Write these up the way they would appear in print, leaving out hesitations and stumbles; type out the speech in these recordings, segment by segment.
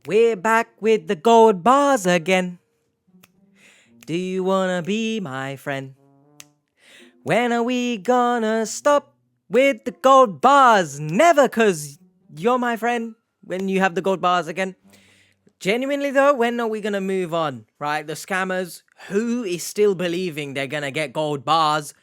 We're back with the gold bars again. Do you wanna be my friend? When are we gonna stop with the gold bars? Never, cause you're my friend when you have the gold bars again. Genuinely though, when are we gonna move on, right? The scammers, who is still believing they're gonna get gold bars?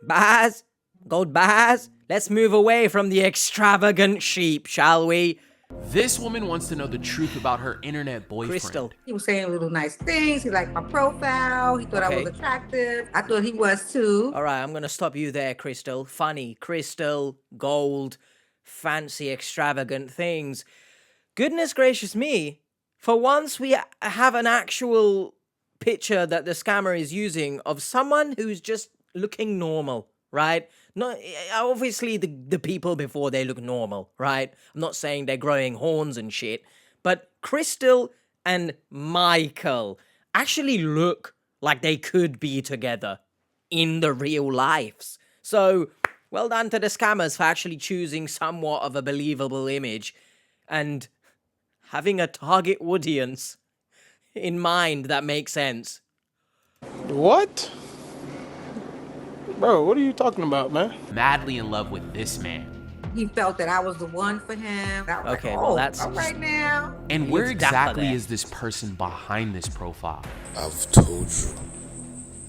Bars? Gold bars? Let's move away from the extravagant sheep, shall we? This woman wants to know the truth about her internet boyfriend. Crystal. He was saying little nice things. He liked my profile. He thought I was Okay. attractive. I thought he was too. All right, I'm gonna stop you there, Crystal. Funny, crystal, gold, fancy, extravagant things. Goodness gracious me. For once, we have an actual picture that the scammer is using of someone who's just looking normal, right? Not obviously the people before they look normal, right? I'm not saying they're growing horns and shit, but Crystal and Michael actually look like they could be together in the real lives. So, well done to the scammers for actually choosing somewhat of a believable image and having a target audience in mind that makes sense. What? Bro, what are you talking about, man? Madly in love with this man. He felt that I was the one for him. I was Okay, like, well, oh, that's all right now. And He where looks dapper exactly there. is this person behind this profile? I've told you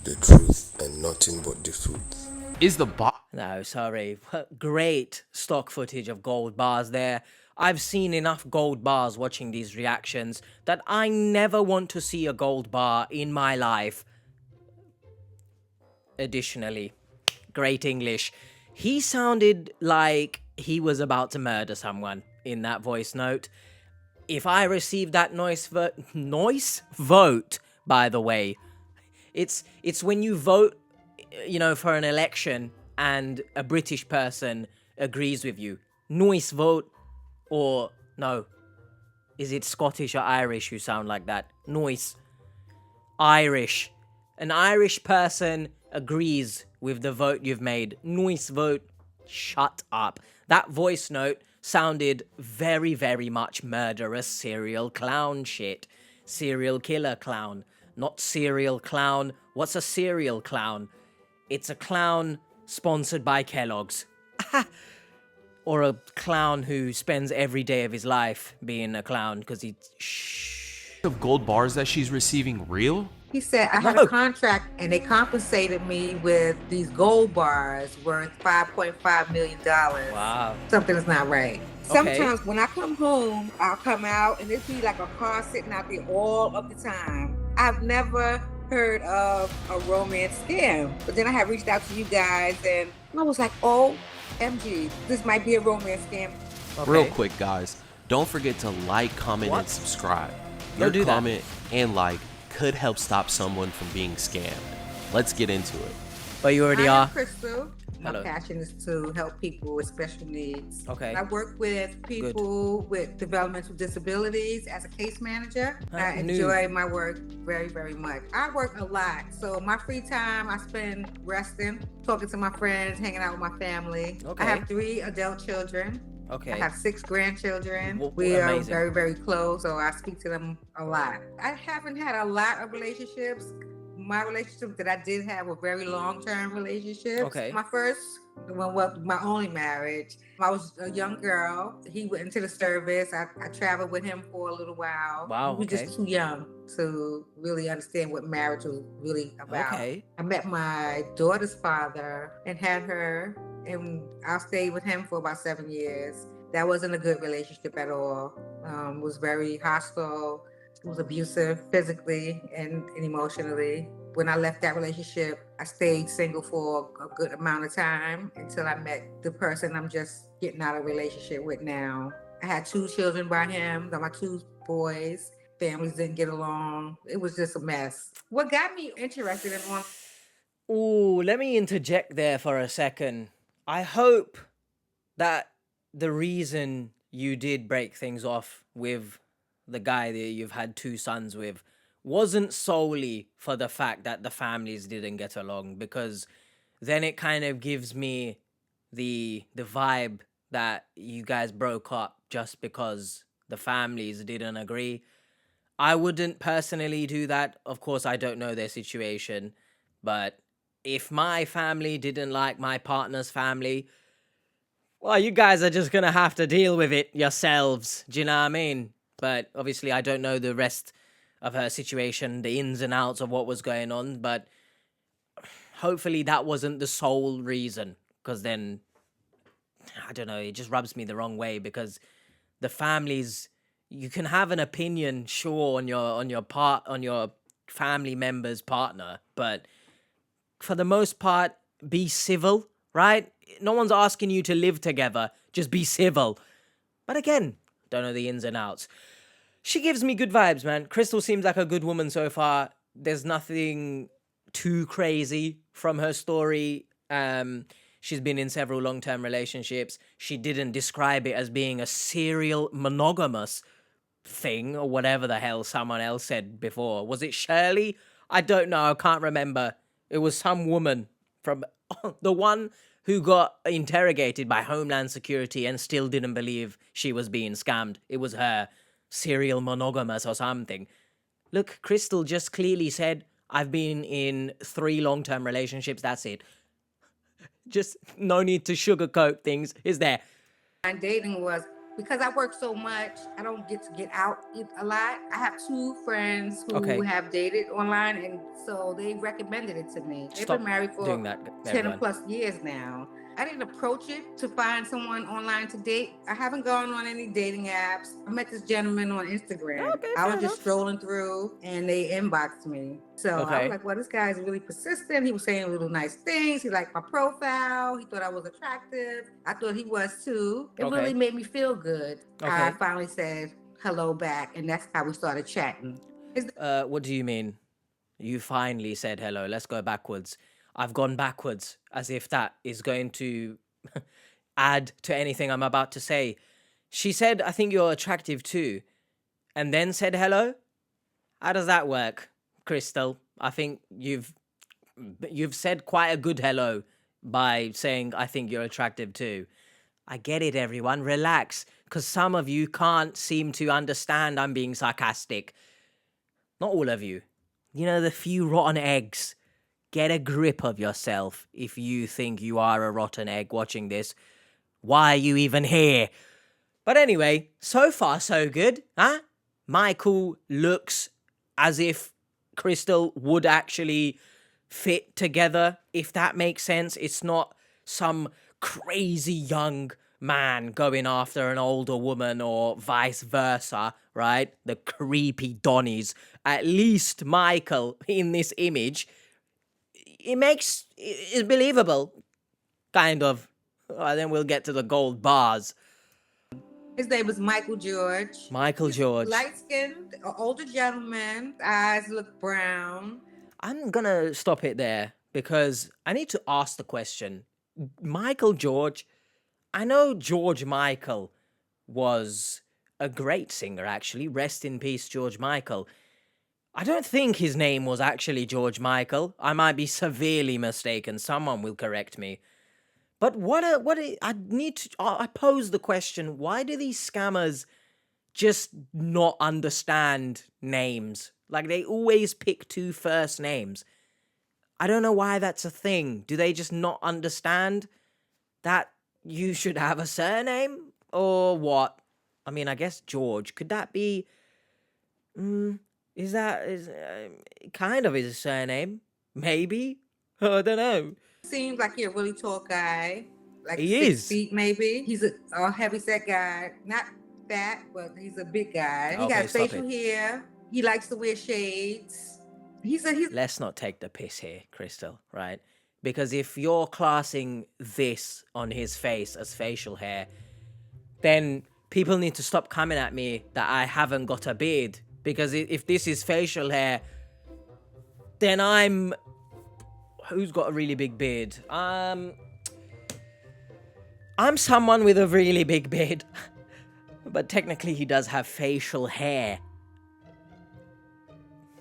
the truth and nothing but the truth. Is the bot No, sorry. Great stock footage of gold bars there. I've seen enough gold bars watching these reactions that I never want to see a gold bar in my life. Additionally, great English. He sounded like he was about to murder someone in that voice note. If I received that noise vote, by the way, it's when you vote, you know, for an election and a British person agrees with you. Noise vote, or no, is it Scottish or Irish who sound like that? Noise. Irish. An Irish person agrees with the vote you've made. Noise vote. Shut up. That voice note sounded very, very much murderous serial clown shit. Serial killer clown. Not serial clown. What's a serial clown? It's a clown sponsored by Kellogg's. Or a clown who spends every day of his life being a clown because he... of gold bars that she's receiving real? He said I had No. a contract and they compensated me with these gold bars worth $5.5 million. Wow. Something is not right. Okay. Sometimes when I come home, I'll come out and it'll be like a car sitting out there all of the time. I've never heard of a romance scam. But then I have reached out to you guys and I was like, OMG, this might be a romance scam. Okay. Real quick, guys, don't forget to like, comment, What? and subscribe. Go Your do that. comment and like could help stop someone from being scammed. Let's get into it. But you already I'm are. Crystal. Hello. My passion is to help people with special needs. Okay. I work with people with developmental disabilities as a case manager. I enjoy my work very, very much. I work a lot. So my free time I spend resting, talking to my friends, hanging out with my family. Okay. I have 3 adult children. Okay. I have 6 grandchildren. Well, We are amazing. very, very close, so I speak to them a lot. I haven't had a lot of relationships. My relationships that I did have were very long-term relationships. Okay. My first, well, my only marriage, I was a young girl. He went into the service. I traveled with him for a little while. Wow, We were okay. just too young to really understand what marriage was really about. Okay. I met my daughter's father and had her, and I stayed with him for about 7 years. That wasn't a good relationship at all. It was very hostile. It was abusive physically and emotionally. When I left that relationship, I stayed single for a good amount of time until I met the person I'm just getting out of a relationship with now. I had 2 children by him. They're my 2 boys. Families didn't get along. It was just a mess. What got me interested in one Ooh, let me interject there for a second. I hope that the reason you did break things off with the guy that you've had 2 sons with wasn't solely for the fact that the families didn't get along, because then it kind of gives me the vibe that you guys broke up just because the families didn't agree. I wouldn't personally do that. Of course, I don't know their situation, but if my family didn't like my partner's family, well, you guys are just gonna have to deal with it yourselves. Do you know what I mean? But obviously, I don't know the rest of her situation, the ins and outs of what was going on, but hopefully that wasn't the sole reason, because then, I don't know, it just rubs me the wrong way, because the families, you can have an opinion, sure, on your family member's partner, but for the most part, be civil, right? No one's asking you to live together, just be civil. But again, don't know the ins and outs. She gives me good vibes, man. Crystal seems like a good woman so far. There's nothing too crazy from her story. She's been in several long-term relationships. She didn't describe it as being a serial monogamous thing or whatever the hell someone else said before. Was it Shirley? I don't know. I can't remember. It was some woman from the one who got interrogated by Homeland Security and still didn't believe she was being scammed. It was her. Serial monogamous or something. Look, Crystal just clearly said, I've been in 3 long-term relationships. That's it. Just no need to sugarcoat things, is there? My dating was because I work so much, I don't get to get out a lot. I have 2 friends who Okay. have dated online, and so they recommended it to me. They've Stop been married for doing that, 10 everyone. plus years now. I didn't approach it to find someone online to date. I haven't gone on any dating apps. I met this gentleman on Instagram. Okay, I was fair just enough. strolling through and they inboxed me. So I Okay. was like, well, this guy's really persistent. He was saying little nice things. He liked my profile. He thought I was attractive. I thought he was too. It Okay. really made me feel good. Okay. I finally said hello back, and that's how we started chatting. What do you mean? You finally said hello. Let's go backwards. I've gone backwards, as if that is going to add to anything I'm about to say. She said, I think you're attractive too, and then said hello? How does that work, Crystal? I think you've said quite a good hello by saying, I think you're attractive too. I get it, everyone. Relax, because some of you can't seem to understand I'm being sarcastic. Not all of you. You know, the few rotten eggs. Get a grip of yourself if you think you are a rotten egg watching this. Why are you even here? But anyway, so far so good, huh? Michael looks as if Crystal would actually fit together, if that makes sense. It's not some crazy young man going after an older woman or vice versa, right? The creepy Donnies. At least Michael in this image, it's believable, kind of. Then we'll get to the gold bars. His name was Michael George. Michael George. Light-skinned, older gentleman. Eyes look brown. I'm gonna stop it there because I need to ask the question. Michael George, I know George Michael was a great singer, actually. Rest in peace, George Michael. I don't think his name was actually George Michael. I might be severely mistaken. Someone will correct me. But I pose the question, why do these scammers just not understand names? Like, they always pick 2 first names. I don't know why that's a thing. Do they just not understand that you should have a surname? Or what? I mean, I guess George. Could that be... kind of his surname? Maybe? I don't know. Seems like he's a really tall guy. Like He 6 is. feet maybe. He's a heavy-set guy. Not fat, but he's a big guy. He Okay, got stop facial it. hair. He likes to wear shades. He's Let's not take the piss here, Crystal, right? Because if you're classing this on his face as facial hair, then people need to stop coming at me that I haven't got a beard. Because if this is facial hair, then I'm... Who's got a really big beard? I'm someone with a really big beard. But technically he does have facial hair.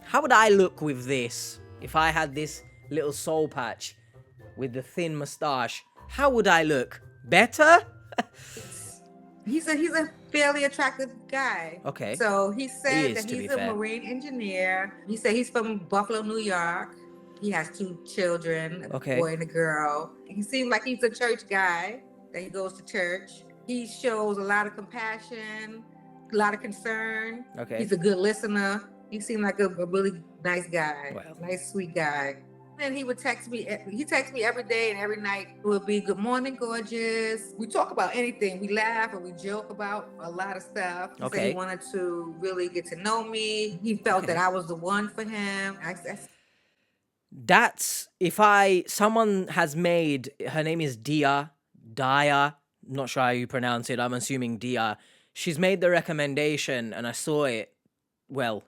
How would I look with this? If I had this little soul patch with the thin mustache, how would I look? Better? he's a fairly attractive guy. Okay. So he said is, that to be he's a fair. marine engineer. He said he's from Buffalo, New York. He has 2 children, a Okay. boy and a girl. He seems like he's a church guy, that he goes to church. He shows a lot of compassion, a lot of concern. Okay. He's a good listener. He seemed like a really nice guy, Well. nice, sweet guy. And he would text me. He texts me every day and every night. It would be, "Good morning, gorgeous." We talk about anything. We laugh and we joke about a lot of stuff. He said Okay. he wanted to really get to know me. He felt Okay. that I was the one for him. That's someone has made, her name is Dia, not sure how you pronounce it, I'm assuming Dia. She's made the recommendation and I saw it. Well,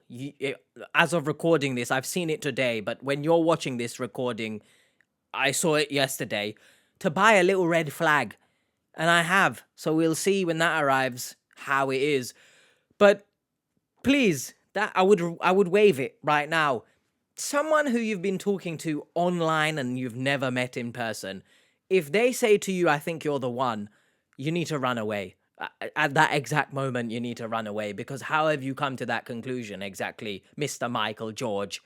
as of recording this, I've seen it today, but when you're watching this recording, I saw it yesterday, to buy a little red flag. And I have. So we'll see when that arrives how it is. But please, that I would waive it right now. Someone who you've been talking to online and you've never met in person, if they say to you, "I think you're the one," you need to run away. At that exact moment, you need to run away, because how have you come to that conclusion exactly, Mr. Michael George?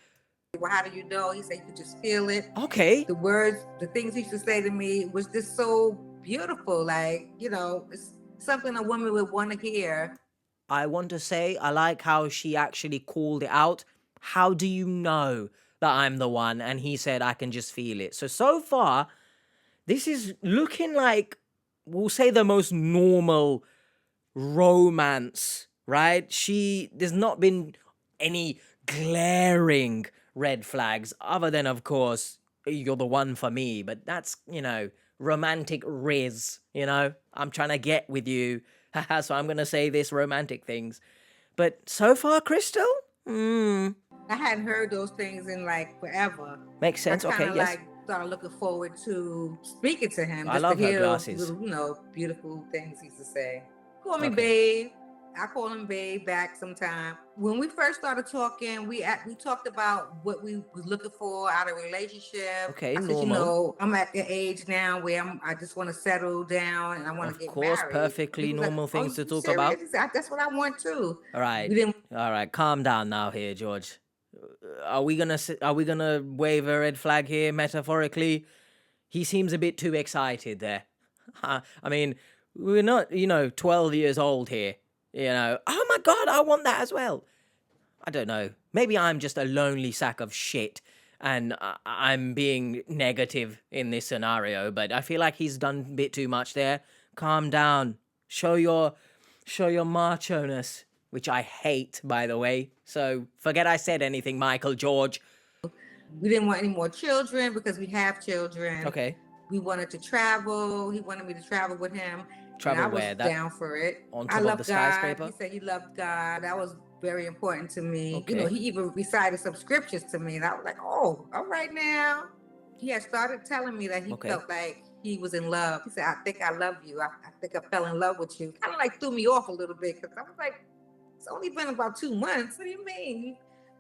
Well, how do you know? He said you could just feel it. Okay. The words, the things he used to say to me was just so beautiful. Like, it's something a woman would want to hear. I want to say, I like how she actually called it out. How do you know that I'm the one? And he said, "I can just feel it." So far, this is looking like, we'll say, the most normal romance, right? There's not been any glaring red flags, other than, of course, "You're the one for me." But that's, romantic riz, I'm trying to get with you. So I'm going to say this romantic things. But so far, Crystal? I hadn't heard those things in like forever. Makes sense. I Okay, kind of yes. like started looking forward to speaking to him. I Just love to her hear glasses. little, beautiful things he used to say. Call me Okay. babe. I call him babe back sometime. When we first started talking, we talked about what we was looking for out of a relationship. Okay, I said, normal. I'm at the age now where I just want to settle down and I want to Of get course, married. perfectly He was like, normal "Oh, things to you talk serious?" about. He said, "That's what I want too." All right. We didn't. All right, calm down now here, George. Are we gonna wave a red flag here metaphorically? He seems a bit too excited there. I mean, we're not, 12 years old here. Oh my God, I want that as well. I don't know. Maybe I'm just a lonely sack of shit and I'm being negative in this scenario, but I feel like he's done a bit too much there. Calm down. Show your macho-ness, which I hate, by the way. So forget I said anything, Michael George. We didn't want any more children because we have children. Okay. We wanted to travel. He wanted me to travel with him. Travel and I was where? down for it. On I top of love the God. skyscraper? He said he loved God. That was very important to me. Okay. He even recited some scriptures to me. And I was like, "Oh, all right now." He had started telling me that he Okay. felt like he was in love. He said, "I think I love you. I think I fell in love with you." Kind of like threw me off a little bit because I was like, "It's only been about 2 months. What do you mean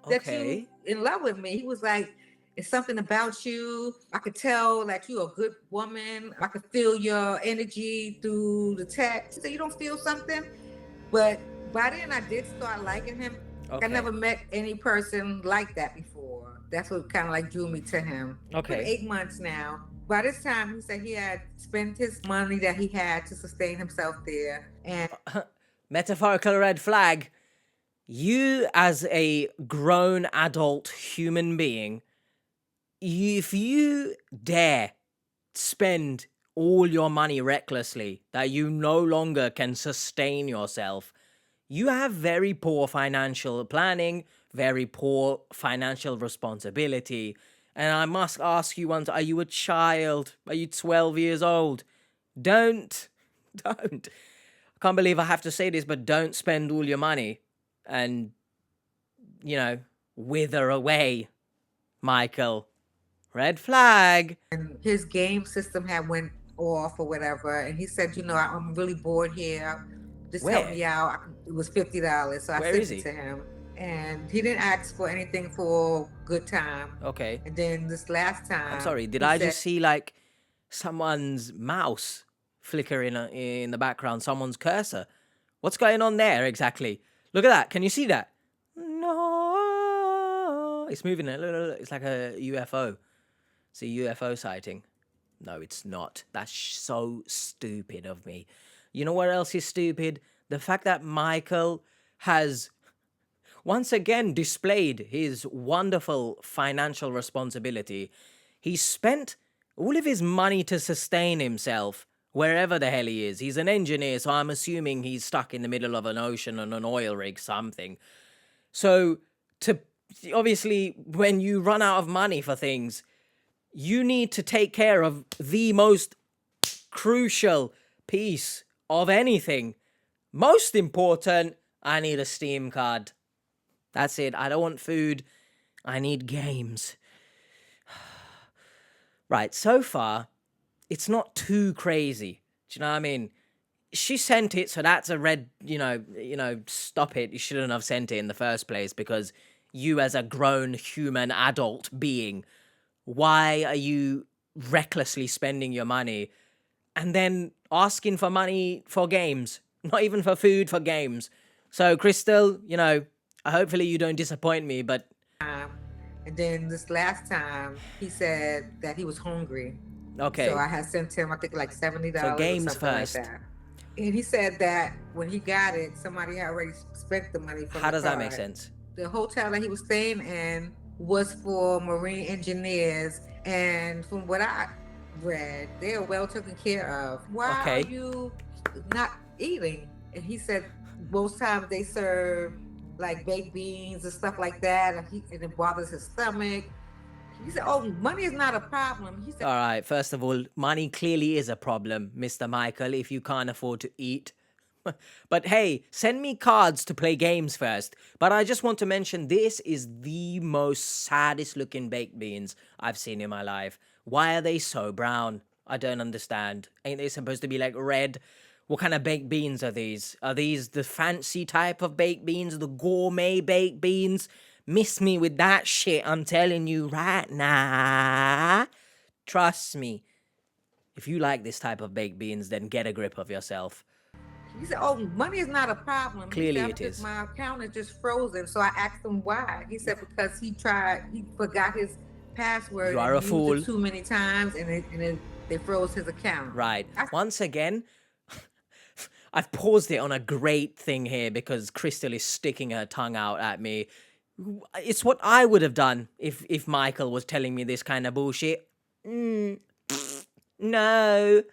that you Okay. in love with me?" He was like, "It's something about you. I could tell that you're a good woman. I could feel your energy through the text." So you don't feel something? But by then I did start liking him. Okay. I never met any person like that before. That's what kind of like drew me to him. Okay. It's been 8 months now. By this time, he said he had spent his money that he had to sustain himself there. And Metaphorical red flag. You, as a grown adult human being, if you dare spend all your money recklessly, that you no longer can sustain yourself, you have very poor financial planning, very poor financial responsibility. And I must ask you once, are you a child? Are you 12 years old? Don't. I can't believe I have to say this, but don't spend all your money and, wither away, Michael. Red flag. his game system had went off or whatever. And he said, "I'm really bored here. Just help Where? me out." It was $50. So I Where sent is it he? to him. And he didn't ask for anything for good time. Okay. And then this last time, I'm sorry, did he I said- just see like someone's mouse flicker in the background, someone's cursor? What's going on there exactly? Look at that. Can you see that? No. It's moving. It's like a UFO. It's a UFO sighting. No, it's not. That's so stupid of me. You know what else is stupid? The fact that Michael has once again displayed his wonderful financial responsibility. He spent all of his money to sustain himself wherever the hell he is. He's an engineer, so I'm assuming he's stuck in the middle of an ocean on an oil rig, something. So, obviously, when you run out of money for things, you need to take care of the most crucial piece of anything. Most important, I need a Steam card. That's it. I don't want food. I need games. Right, so far, it's not too crazy. Do you know what I mean? She sent it, so that's a red, stop it. You shouldn't have sent it in the first place because you as a grown human adult being, why are you recklessly spending your money and then asking for money for games? Not even for food, for games. So, Crystal, hopefully you don't disappoint me, but... And then this last time, he said that he was hungry. Okay. So I had sent him, I think, like $70 So or games something first. like that. And he said that when he got it, somebody had already spent the money from How the does that card. make sense? The hotel that he was staying in was for Marine engineers. And from what I read, they are well taken care of. Why Okay. are you not eating? And he said most times they serve like baked beans and stuff like that, and it bothers his stomach. He said, "Oh, money is not a problem." He said, All right, first of all, money clearly is a problem, Mr. Michael, if you can't afford to eat. But hey, send me cards to play games first. But I just want to mention this is the most saddest looking baked beans I've seen in my life. Why are they so brown? I don't understand. Ain't they supposed to be like red? What kind of baked beans are these? Are these the fancy type of baked beans, the gourmet baked beans? Miss me with that shit, I'm telling you right now. Trust me. If you like this type of baked beans, then get a grip of yourself. He said, "Oh, money is not a problem." Clearly he said, it is. My account is just frozen. So I asked him why. He said because he forgot his password. You are and a he fool. used it too many times, and they froze his account. Right. Once again, I've paused it on a great thing here because Crystal is sticking her tongue out at me. It's what I would have done if Michael was telling me this kind of bullshit. No.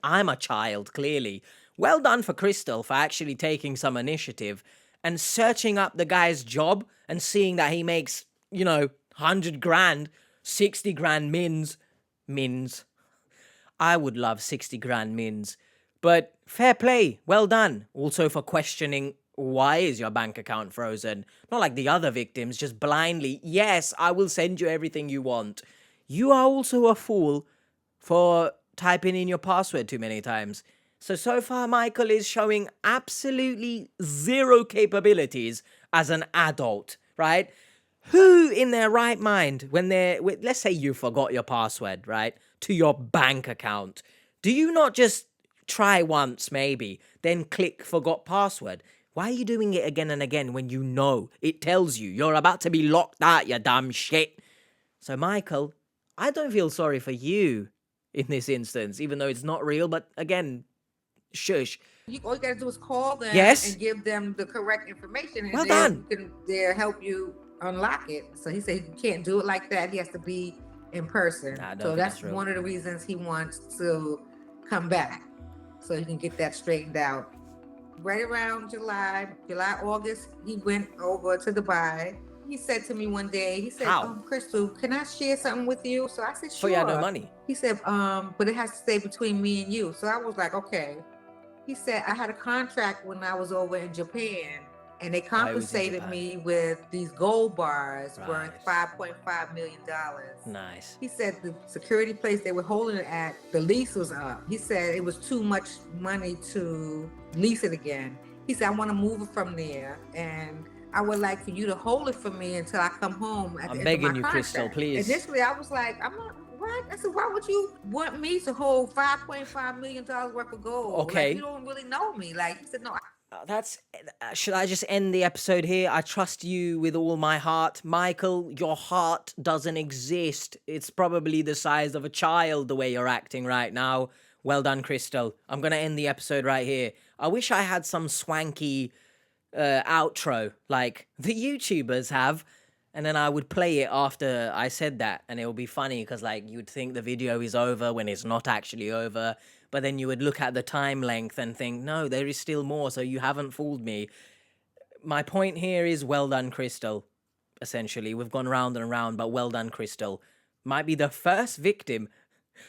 I'm a child, clearly. Well done for Crystal for actually taking some initiative and searching up the guy's job and seeing that he makes, 100 grand, 60 grand mins. I would love 60 grand mins. But fair play, well done. Also for questioning why is your bank account frozen? Not like the other victims, just blindly, yes, I will send you everything you want. You are also a fool for typing in your password too many times. So far, Michael is showing absolutely zero capabilities as an adult, right? Who in their right mind, let's say you forgot your password, right, to your bank account, do you not just try once, maybe, then click forgot password? Why are you doing it again and again when you know it tells you you're about to be locked out, you dumb shit? So, Michael, I don't feel sorry for you in this instance, even though it's not real, but again, shush. All you gotta do is call them Yes? and give them the correct information, and Well done. they'll help you unlock it. So he said he can't do it like that. He has to be in person. Nah, I don't So think that's that's real. one of the reasons he wants to come back, so he can get that straightened out. Right around July, August, he went over to Dubai. He said to me one day, he said, How? Crystal, can I share something with you? So I said, So sure. you had no money. He said, but it has to stay between me and you. So I was like, okay. He said, I had a contract when I was over in Japan, and they compensated Japan. me with these gold bars Right. worth $5.5 million. Nice. He said the security place they were holding it at, the lease was up. He said it was too much money to lease it again. He said, I want to move it from there, and I would like for you to hold it for me until I come home at the I'm end begging of my you, contract. Crystal, please. Initially, I was like, I'm not, what? I said, why would you want me to hold $5.5 million worth of gold? Okay. Like, you don't really know me. Like, he said, no. Should I just end the episode here? I trust you with all my heart. Michael, your heart doesn't exist. It's probably the size of a child the way you're acting right now. Well done, Crystal. I'm going to end the episode right here. I wish I had some swanky outro like the YouTubers have. And then I would play it after I said that. And it would be funny because, like, you'd think the video is over when it's not actually over. But then you would look at the time length and think, no, there is still more, so you haven't fooled me. My point here is well done, Crystal, essentially. We've gone round and round, but well done, Crystal. Might be the first victim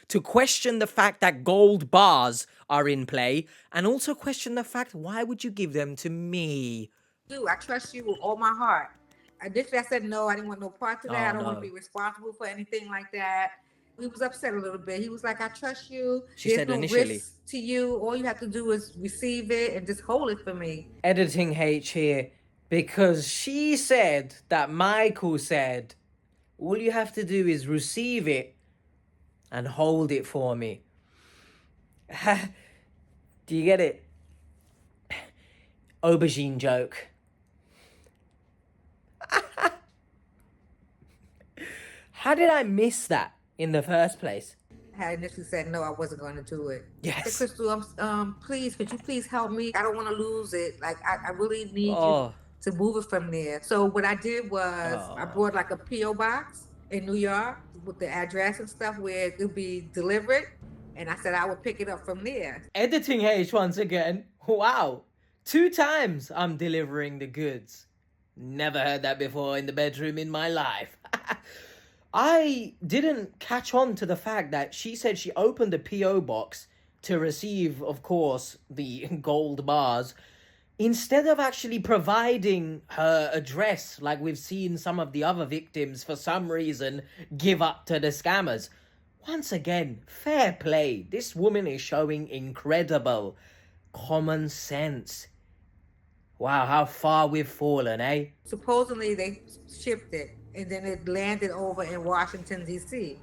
to question the fact that gold bars are in play and also question the fact, why would you give them to me? I trust you with all my heart. Initially, I said no, I didn't want no part of that. I don't want to be responsible for anything like that. He was upset a little bit. He was like, I trust you. She said initially. Risk to you. All you have to do is receive it and just hold it for me. Editing H here, because she said that Michael said, all you have to do is receive it and hold it for me. Do you get it? Aubergine joke. How did I miss that in the first place? I had initially said no, I wasn't going to do it. Yes. I said, Crystal, please, could you please help me? I don't want to lose it. Like, I really need you to move it from there. So what I did was I brought like a P.O. box in New York with the address and stuff where it would be delivered. And I said I would pick it up from there. Editing H once again. Wow. 2 times I'm delivering the goods. Never heard that before in the bedroom in my life. I didn't catch on to the fact that she said she opened the P.O. box to receive, of course, the gold bars, instead of actually providing her address like we've seen some of the other victims for some reason give up to the scammers. Once again, fair play. This woman is showing incredible common sense. Wow, how far we've fallen, eh? Supposedly they shipped it and then it landed over in Washington, D.C.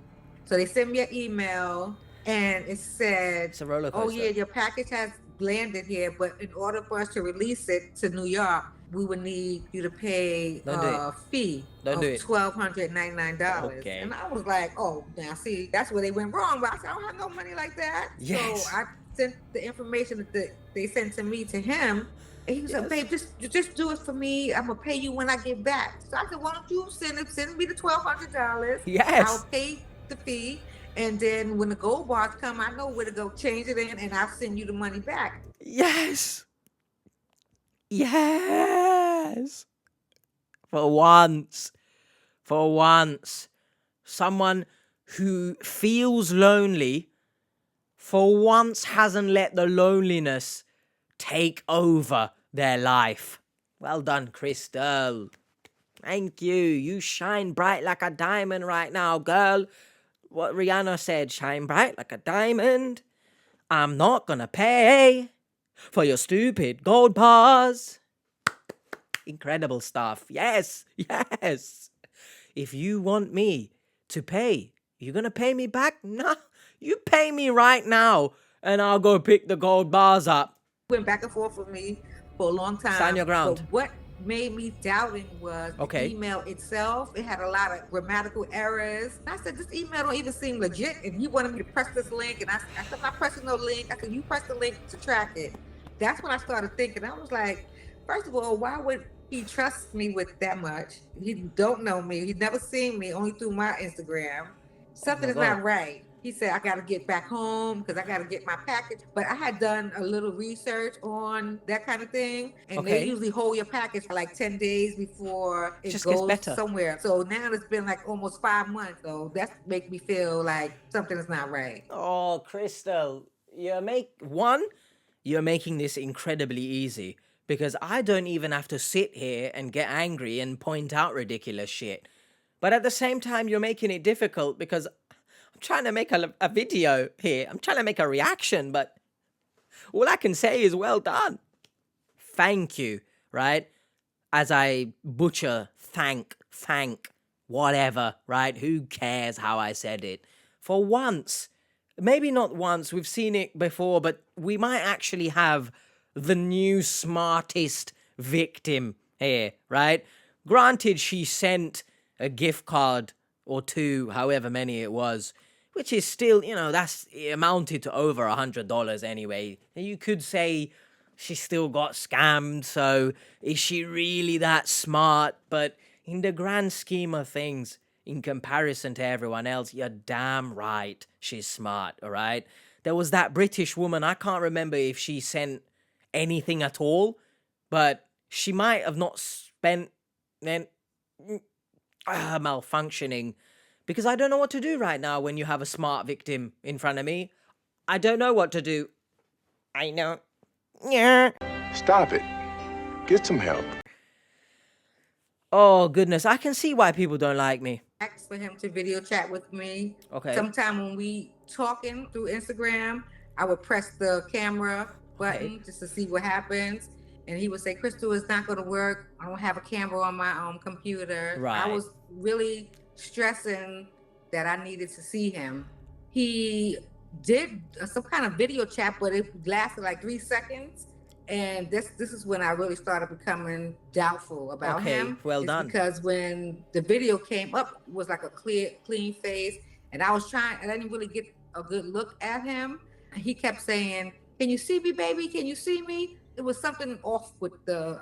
So they sent me an email and it said, it's a roller coaster. Oh yeah, your package has landed here, but in order for us to release it to New York, we would need you to pay a fee of $1,299. Okay. And I was like, oh, now see, that's where they went wrong. But I said, I don't have no money like that. Yes. So I sent the information that they sent to me to him. And he was like, babe, just do it for me. I'm gonna pay you when I get back. So I said, why don't you send me the $1,200? Yes. I'll pay the fee. And then when the gold bars come, I know where to go change it in and I'll send you the money back. Yes. Yes. For once, someone who feels lonely, for once hasn't let the loneliness take over their life. Well done, Crystal. Thank you. You shine bright like a diamond right now, girl. What Rihanna said, shine bright like a diamond. I'm not gonna pay for your stupid gold bars. Incredible stuff. Yes, yes. If you want me to pay, you're gonna pay me back? No, you pay me right now and I'll go pick the gold bars up. Went back and forth with me for a long time. Stand your ground. But what made me doubting was the email itself. It had a lot of grammatical errors. And I said, this email don't even seem legit. And he wanted me to press this link. And I said, I'm not pressing no link. I said, you press the link to track it. That's when I started thinking. I was like, first of all, why would he trust me with that much? He don't know me. He's never seen me, only through my Instagram. Something is not right. He said, I got to get back home because I got to get my package. But I had done a little research on that kind of thing. And they usually hold your package for like 10 days before it just goes somewhere. So now it's been like almost 5 months. So that makes me feel like something is not right. Oh, Crystal, you're making this incredibly easy. Because I don't even have to sit here and get angry and point out ridiculous shit. But at the same time, you're making it difficult because I'm trying to make a video here. I'm trying to make a reaction, but all I can say is well done. Thank you, right? As I butcher, thank, whatever, right? Who cares how I said it? For once, maybe not once, we've seen it before, but we might actually have the new smartest victim here, right? Granted, she sent a gift card or two, however many it was, which is still, it amounted to over $100 anyway. You could say she still got scammed, so is she really that smart? But in the grand scheme of things, in comparison to everyone else, you're damn right she's smart, all right? There was that British woman, I can't remember if she sent anything at all, but she might have not spent then malfunctioning, because I don't know what to do right now when you have a smart victim in front of me. I don't know what to do. I know. Yeah. Stop it. Get some help. Oh, goodness. I can see why people don't like me. Asked for him to video chat with me. Okay. Sometime when we talking through Instagram, I would press the camera button just to see what happens. And he would say, Crystal, it's not going to work. I don't have a camera on my computer. Right. I was really stressing that I needed to see him. He did some kind of video chat, but it lasted like 3 seconds. And this is when I really started becoming doubtful about him. Well done. Because when the video came up, it was like a clean face. And I didn't really get a good look at him. He kept saying, can you see me, baby? Can you see me? It was something off with the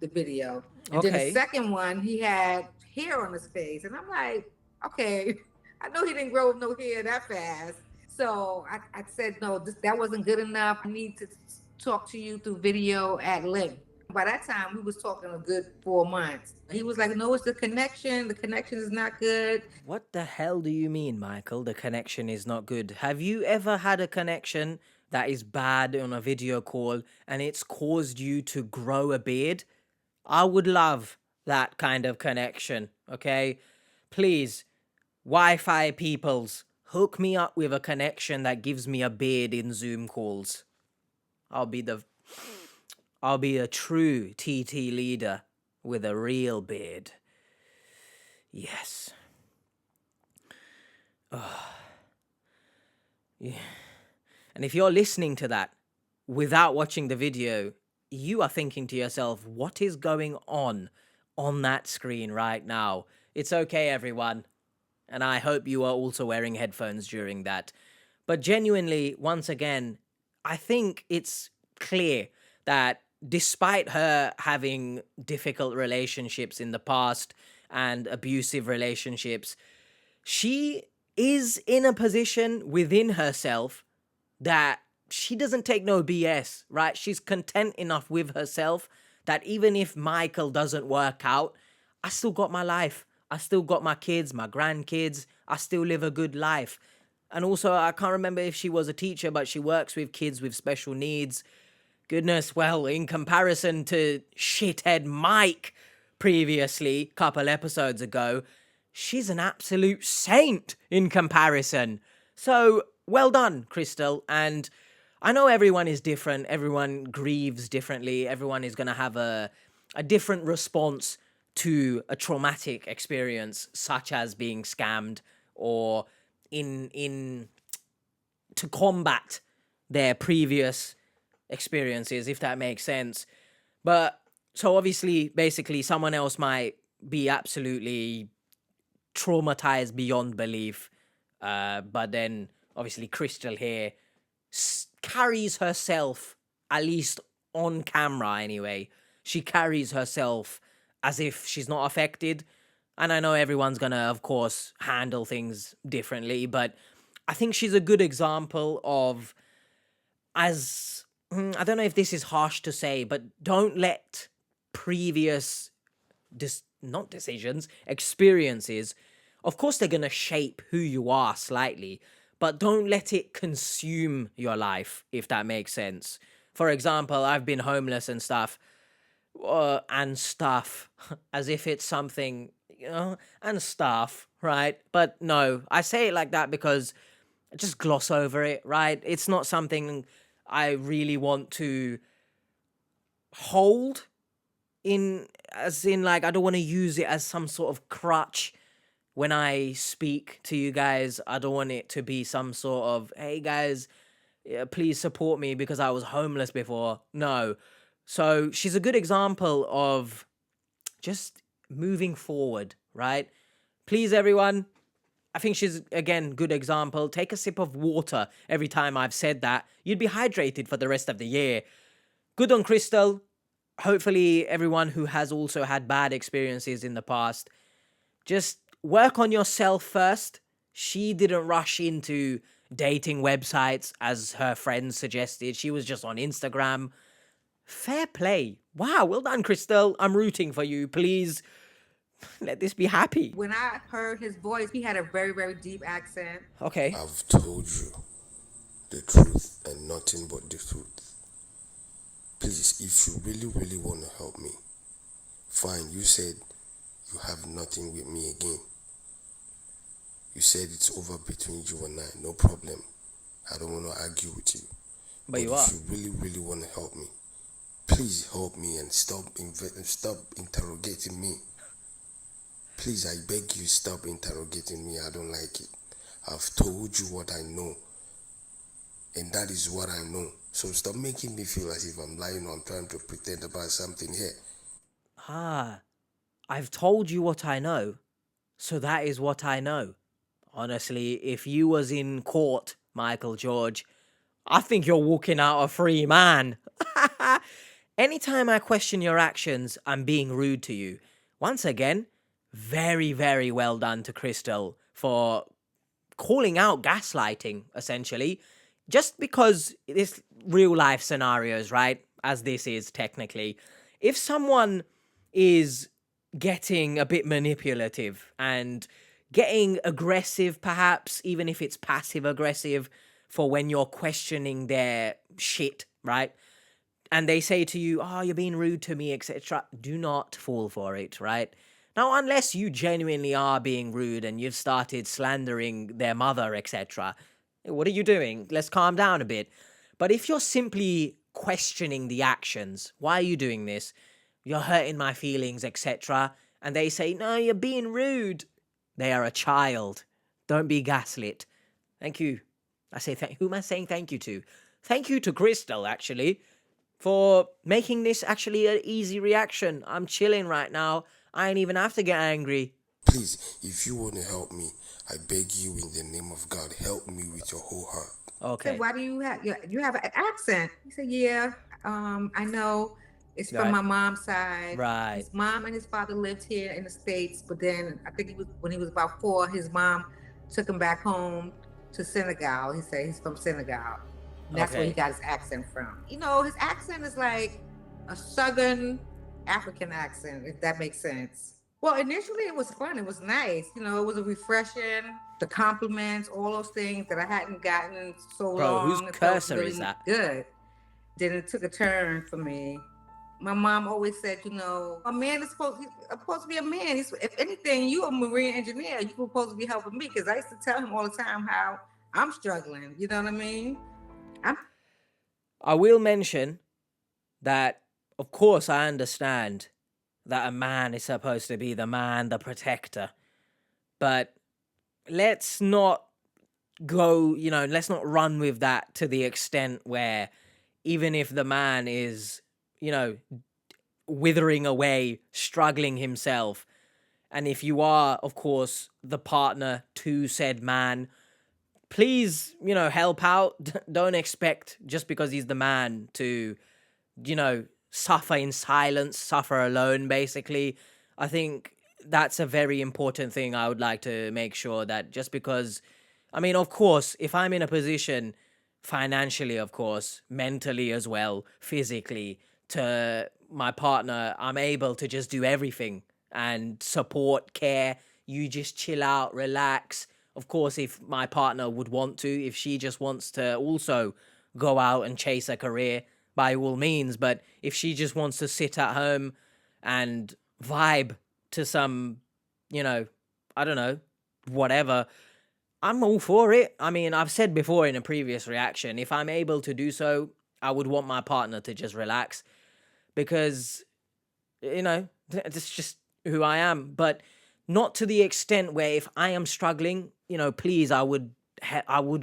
video. And then the second one, he had hair on his face. And I'm like, okay, I know he didn't grow no hair that fast. So I said, no, that wasn't good enough. I need to talk to you through video at length. By that time, we was talking a good 4 months. He was like, no, it's the connection. The connection is not good. What the hell do you mean, Michael? The connection is not good. Have you ever had a connection that is bad on a video call and it's caused you to grow a beard? I would love that kind of connection, okay? Please, Wi-Fi peoples, hook me up with a connection that gives me a beard in Zoom calls. I'll be a true TT leader with a real beard. Yes. Oh. Yeah. And if you're listening to that without watching the video, you are thinking to yourself, what is going on that screen right now? It's okay, everyone. And I hope you are also wearing headphones during that. But genuinely, once again, I think it's clear that despite her having difficult relationships in the past and abusive relationships, she is in a position within herself that she doesn't take no BS, right? She's content enough with herself that even if Michael doesn't work out, I still got my life. I still got my kids, my grandkids. I still live a good life. And also, I can't remember if she was a teacher, but she works with kids with special needs. Goodness, well, in comparison to shithead Mike previously, couple episodes ago, she's an absolute saint in comparison. So, well done, Crystal. And I know everyone is different. Everyone grieves differently. Everyone is going to have a different response to a traumatic experience, such as being scammed, or to combat their previous experiences, if that makes sense. But so obviously, basically, someone else might be absolutely traumatized beyond belief. But then obviously Crystal here carries herself, at least on camera anyway, she carries herself as if she's not affected. And I know everyone's gonna, of course, handle things differently, but I think she's a good example of, as I don't know if this is harsh to say, but don't let previous experiences, of course they're gonna shape who you are slightly, but don't let it consume your life, if that makes sense. For example, I've been homeless and stuff, as if it's something, and stuff, right? But no, I say it like that because I just gloss over it, right? It's not something I really want to hold in, as in, like, I don't want to use it as some sort of crutch when I speak to you guys. I don't want it to be some sort of, hey guys, yeah, please support me because I was homeless before. No. So she's a good example of just moving forward, right? Please, everyone. I think she's, again, good example. Take a sip of water every time I've said that. You'd be hydrated for the rest of the year. Good on Crystal. Hopefully, everyone who has also had bad experiences in the past, just work on yourself first. She didn't rush into dating websites as her friends suggested. She was just on Instagram. Fair play. Wow, well done, Crystal. I'm rooting for you. Please let this be happy. When I heard his voice, he had a very, very deep accent. Okay. I've told you the truth and nothing but the truth. Please, if you really, really want to help me, fine. You said you have nothing with me again. You said it's over between you and I. No problem. I don't want to argue with you. But you if are. you really, really want to help me, please help me and stop interrogating me. Please, I beg you, stop interrogating me. I don't like it. I've told you what I know, and that is what I know. So stop making me feel as if I'm lying or I'm trying to pretend about something here. I've told you what I know, so that is what I know. Honestly, if you was in court, Michael George, I think you're walking out a free man. Anytime I question your actions, I'm being rude to you. Once again, very, very well done to Crystal for calling out gaslighting, essentially. Just because it's real life scenarios, right? As this is technically. If someone is getting a bit manipulative and getting aggressive, perhaps, even if it's passive aggressive, for when you're questioning their shit, right? And they say to you, oh, you're being rude to me, etc. Do not fall for it, right? Now, unless you genuinely are being rude and you've started slandering their mother, etc., what are you doing? Let's calm down a bit. But if you're simply questioning the actions, why are you doing this? You're hurting my feelings, etc. And they say, no, you're being rude. They are a child. Don't be gaslit. Thank you. I say who am I saying thank you to? Thank you to Crystal, actually, for making this actually an easy reaction. I'm chilling right now. I ain't even have to get angry. Please, if you want to help me, I beg you in the name of God, help me with your whole heart. I Okay. said, why do you have an accent? He said, yeah, I know. It's from Right. my mom's side. Right. His mom and his father lived here in the States, but then I think when he was about 4, his mom took him back home to Senegal. He said he's from Senegal. And that's where he Okay. got his accent from. You know, his accent is like a Southern African accent, if that makes sense. Well, initially it was fun. It was nice. You know, it was a refreshing, the compliments, all those things that I hadn't gotten in so Bro, long. whose It felt cursor really is that? good. Then it took a turn for me. My mom always said, you know, a man is supposed to be a man. If anything, you a marine engineer. You're supposed to be helping me, because I used to tell him all the time how I'm struggling. You know what I mean? I will mention that, of course, I understand that a man is supposed to be the man, the protector. But let's not let's not run with that to the extent where even if the man is, withering away, struggling himself, and if you are, of course, the partner to said man, please, help out. Don't expect just because he's the man to, suffer in silence, suffer alone, basically. I think that's a very important thing I would like to make sure that just because, of course, if I'm in a position financially, of course, mentally as well, physically, to my partner, I'm able to just do everything and support, care. You just chill out, relax. Of course, if my partner would want to, if she just wants to also go out and chase a career, by all means. But if she just wants to sit at home and vibe to some, I don't know, whatever, I'm all for it. I've said before in a previous reaction, if I'm able to do so, I would want my partner to just relax because, it's just who I am. But not to the extent where if I am struggling, please, I would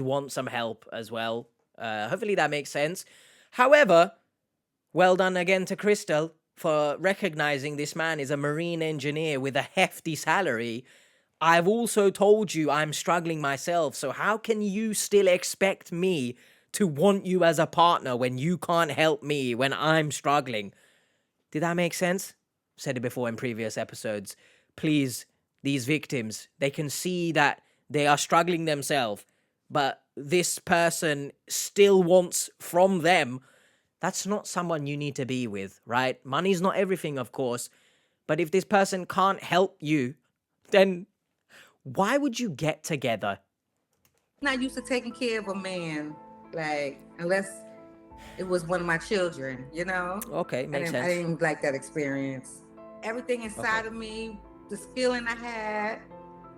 want some help as well. Hopefully that makes sense. However, well done again to Crystal for recognizing this man is a marine engineer with a hefty salary. I've also told you I'm struggling myself, so how can you still expect me to want you as a partner when you can't help me when I'm struggling? Did that make sense? Said it before in previous episodes. Please, these victims, they can see that they are struggling themselves, but this person still wants from them. That's not someone you need to be with, right? Money's not everything, of course, but if this person can't help you, then why would you get together? Not used to taking care of a man, like, unless it was one of my children, you know? Okay, makes I sense. didn't like that experience. Everything inside Okay. of me, this feeling I had,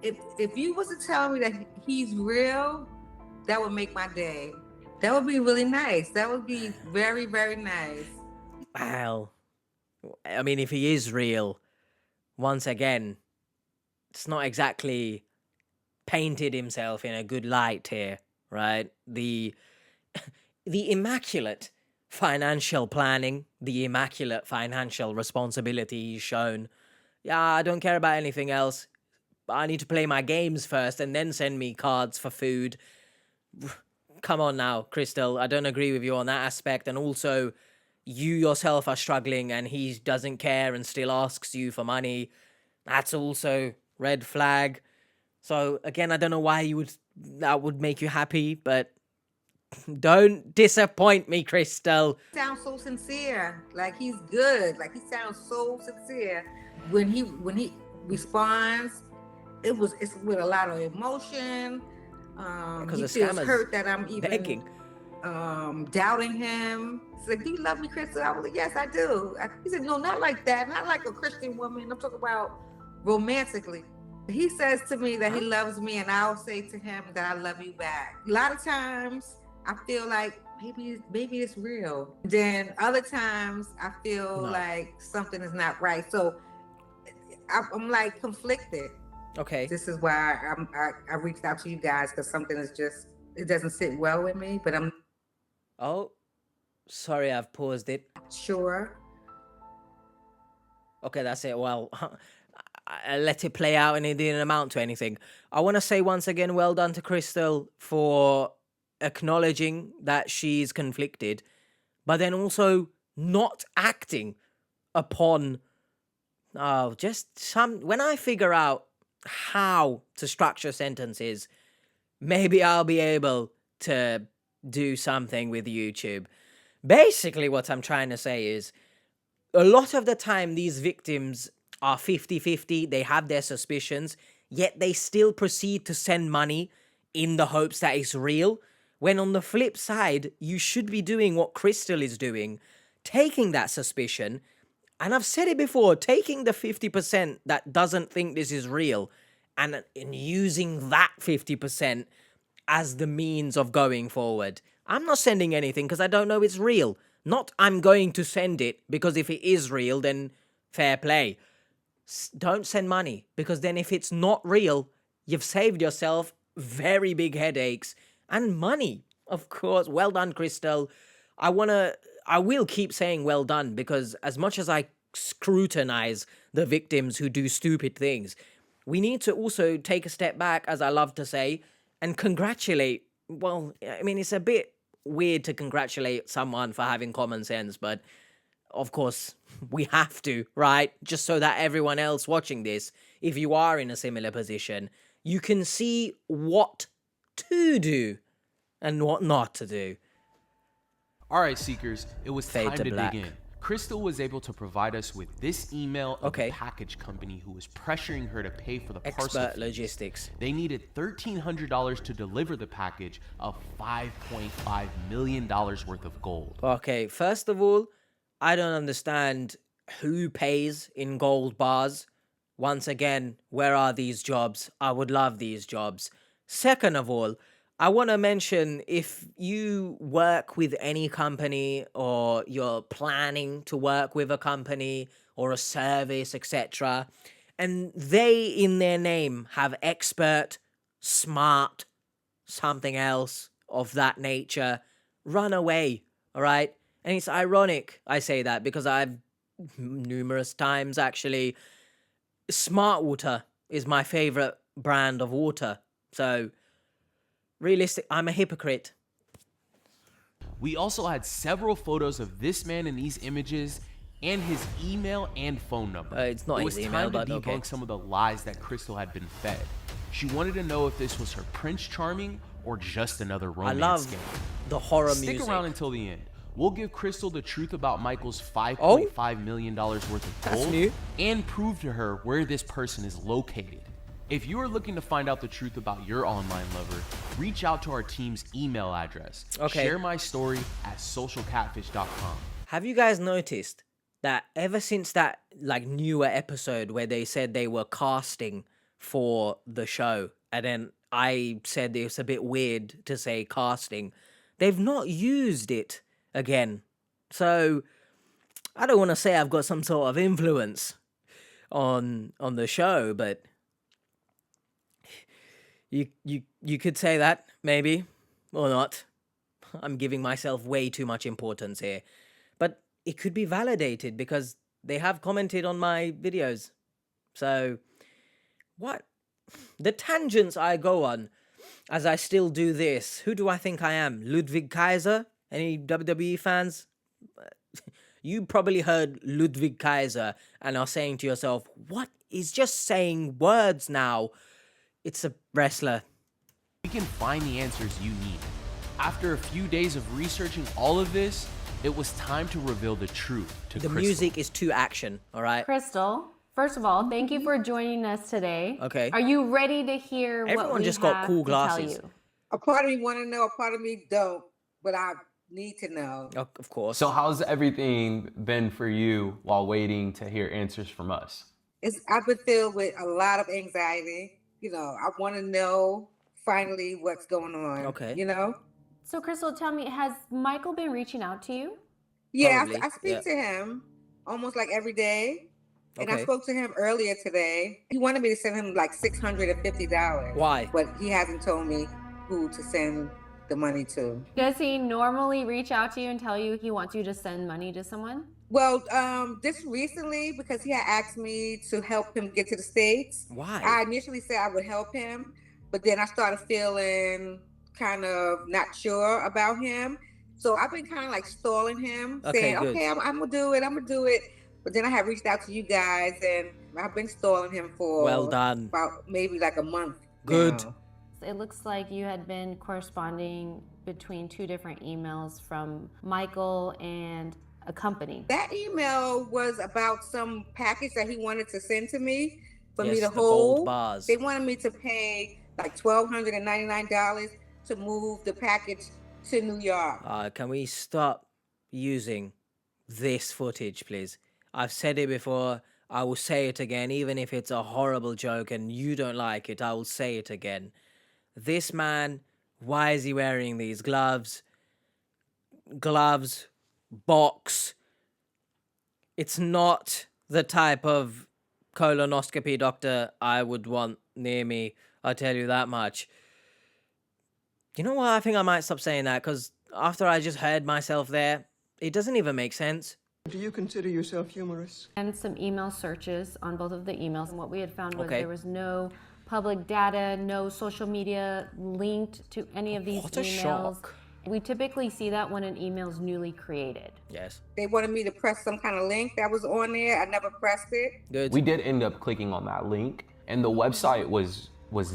if you was to tell me that he's real, that would make my day. That would be really nice. That would be very, very nice. Well, I mean, if he is real, once again, it's not exactly painted himself in a good light here, right? The immaculate financial planning, the immaculate financial responsibility he's shown. Yeah, I don't care about anything else. I need to play my games first and then send me cards for food. Come on now, Crystal. I don't agree with you on that aspect. And also, you yourself are struggling and he doesn't care and still asks you for money. That's also red flag. So again, I don't know why that would make you happy, but don't disappoint me, Crystal. He sounds so sincere. Like he's good. Like he sounds so sincere. When he responds, it's with a lot of emotion. Because He the feels scammer's hurt that I'm even begging. doubting him. He's like, "Do you love me, Crystal?" I was like, "Yes, I do." He said, "No, not like that. Not like a Christian woman. I'm talking about romantically." He says to me that he loves me, and I'll say to him that I love you back. A lot of times, I feel like maybe it's real. Then other times, I feel No. like something is not right. So I'm like conflicted. Okay. This is why I reached out to you guys, because something is just, it doesn't sit well with me, but I'm Oh, sorry, I've paused it. sure. Okay, that's it. Well, I let it play out and it didn't amount to anything. I want to say once again, well done to Crystal for acknowledging that she's conflicted, but then also not acting upon just some. When I figure out how to structure sentences, maybe I'll be able to do something with YouTube. Basically, what I'm trying to say is a lot of the time these victims are 50-50, they have their suspicions, yet they still proceed to send money in the hopes that it's real, when on the flip side, you should be doing what Crystal is doing, taking that suspicion, and I've said it before, taking the 50% that doesn't think this is real, and using that 50% as the means of going forward. I'm not sending anything because I don't know it's real. Not I'm going to send it because if it is real, then fair play. Don't send money, because then if it's not real, you've saved yourself very big headaches and money. Of course, well done, Crystal. I will keep saying well done, because as much as I scrutinize the victims who do stupid things, we need to also take a step back, as I love to say, and congratulate. Well, I mean, it's a bit weird to congratulate someone for having common sense, but of course, we have to, right? Just so that everyone else watching this, if you are in a similar position, you can see what to do and what not to do. All right, Seekers, it was Fade time to to black. dig in. Crystal was able to provide us with this email of Okay. the package company who was pressuring her to pay for the parcel Expert fees. logistics. They needed $1,300 to deliver the package of $5.5 million worth of gold. Okay, first of all, I don't understand who pays in gold bars. Once again, where are these jobs? I would love these jobs. Second of all, I want to mention, if you work with any company or you're planning to work with a company or a service, etc., and they in their name have expert, smart, something else of that nature, run away, all right? And it's ironic I say that because I've numerous times actually, Smart Water is my favorite brand of water. So, realistic, I'm a hypocrite. We also had several photos of this man in these images and his email and phone number. It's not it his was email, time to but debunk okay. some of the lies that Crystal had been fed. She wanted to know if this was her Prince Charming or just another I romance love scam. the horror Stick music. around until the end. We'll give Crystal the truth about Michael's $5.5 million worth of That's gold new. and prove to her where this person is located. If you are looking to find out the truth about your online lover, reach out to our team's email address. Okay. Share my story at socialcatfish.com. Have you guys noticed that ever since that like newer episode where they said they were casting for the show, and then I said it's a bit weird to say casting, they've not used it again. So I don't want to say I've got some sort of influence on the show, but you could say that maybe or not. I'm giving myself way too much importance here. But it could be validated because they have commented on my videos. So, what? The tangents I go on as I still do this. Who do I think I am? Ludwig Kaiser? Any WWE fans? You probably heard Ludwig Kaiser and are saying to yourself, what? He's just saying words now. It's a wrestler. We can find the answers you need. After a few days of researching all of this, it was time to reveal the truth to The Crystal. music is too action, all right? Crystal, first of all, thank you for joining us today. Okay. Are you ready to hear what Everyone we just got have cool to tell glasses. you? A part of me want to know, a part of me don't, but I need to know. Of course. So how's everything been for you while waiting to hear answers from us? I've been filled with a lot of anxiety. You know, I want to know finally what's going on. Okay. You know? So, Crystal, tell me, has Michael been reaching out to you? Yeah, Probably, I speak yeah. to him almost like every day. And I Okay. spoke to him earlier today. He wanted me to send him like $650. Why? But he hasn't told me who to send the money to. Does he normally reach out to you and tell you he wants you to send money to someone? Well, just recently, because he had asked me to help him get to the States. Why? I initially said I would help him, but then I started feeling kind of not sure about him. So I've been kind of like stalling him, Okay, saying, good. okay, I'm going to do it. But then I have reached out to you guys, and I've been stalling him for Well done. about maybe like a month. Good. now. It looks like you had been corresponding between two different emails from Michael and a company. That email was about some package that he wanted to send to me for Yes, me to the gold hold. bars. They wanted me to pay like $1,299 to move the package to New York. Can we stop using this footage, please? I've said it before. I will say it again, even if it's a horrible joke and you don't like it, I will say it again. This man, why is he wearing these gloves? Box. It's not the type of colonoscopy doctor I would want near me, I'll tell you that much. You know what? I think I might stop saying that because after I just heard myself there, it doesn't even make sense. Do you consider yourself humorous? And some email searches on both of the emails. And what we had found was Okay. there was no public data, no social media linked to any of these What a emails. shock. We typically see that when an email is newly created. Yes. They wanted me to press some kind of link that was on there. I never pressed it. Good. We did end up clicking on that link, and the website was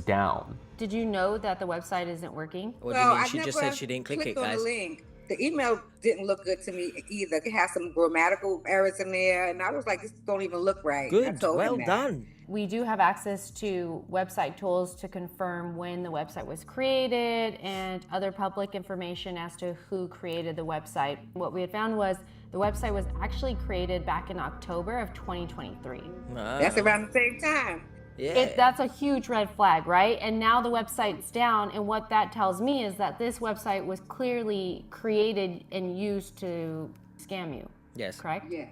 down. Did you know that the website isn't working? What do you mean? She just said she didn't click it, clicked on guys. the link. The email didn't look good to me either. It had some grammatical errors in there, and I was like, this don't even look right. I Good. told him Well that. done. We do have access to website tools to confirm when the website was created and other public information as to who created the website. What we had found was the website was actually created back in October of 2023. That's around the same time. Yeah. That's a huge red flag, right? And now the website's down, and what that tells me is that this website was clearly created and used to scam you, Yes. correct? Yes.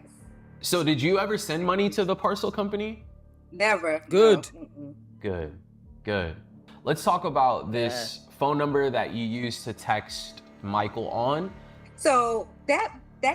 So did you ever send money to the parcel company? Never. Good. No. Mm-mm. Good. Let's talk about this phone number that you used to text Michael on. So that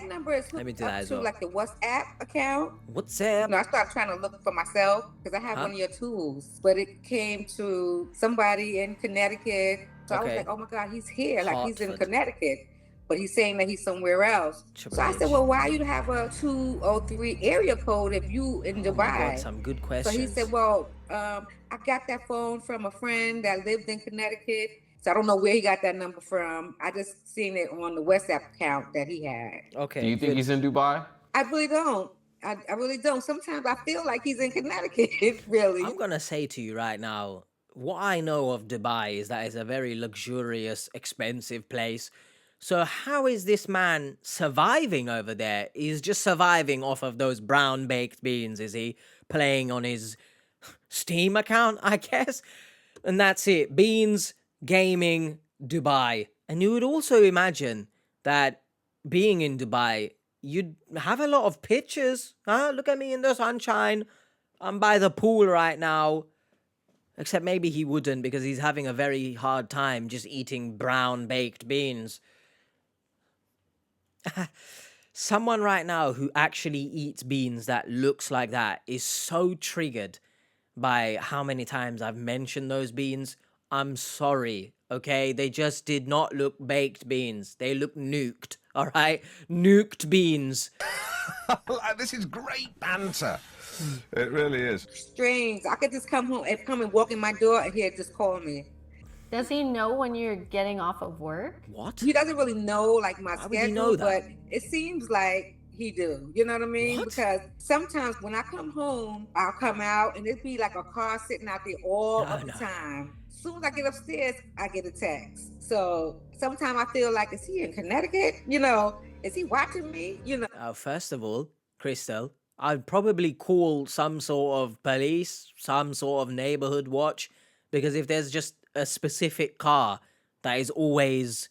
number is Let me hooked do that up as to well. like the WhatsApp account. What's You up? know, I started trying to look for myself because I have Huh? one of your tools, but it came to somebody in Connecticut. So I was Okay. like, oh my God, he's here. Like he's in Hartford. Connecticut, but he's saying that he's somewhere else. Triple So I H. said, well, why you have a 203 area code if you in Oh my God, Dubai? some good So questions. he said, well, I got that phone from a friend that lived in Connecticut. So I don't know where he got that number from. I just seen it on the WhatsApp account that he had. Okay. Do you think good. he's in Dubai? I really don't. I really don't. Sometimes I feel like he's in Connecticut, really. I'm gonna say to you right now, what I know of Dubai is that it's a very luxurious, expensive place. So how is this man surviving over there? He's just surviving off of those brown baked beans, is he? Playing on his Steam account, I guess? And that's it. Beans, gaming, Dubai. And you would also imagine that being in Dubai, you'd have a lot of pictures. Huh? Look at me in the sunshine. I'm by the pool right now. Except maybe he wouldn't because he's having a very hard time just eating brown baked beans. Someone right now who actually eats beans that looks like that is so triggered by how many times I've mentioned those beans. I'm sorry, okay? They just did not look baked beans. They look nuked, all right? Nuked beans. This is great banter. It really is. Strange. I could just come home and come and walk in my door and he'd just call me. Does he know when you're getting off of work? What? He doesn't really know like my Why would he schedule, know that? but it seems like he do. You know what I mean? What? Because sometimes when I come home, I'll come out and it'd be like a car sitting out there all of the time. As soon as I get upstairs, I get a text. So sometimes I feel like, is he in Connecticut? You know, is he watching me? You know. First of all, Crystal, I'd probably call some sort of police, some sort of neighborhood watch, because if there's just a specific car that is always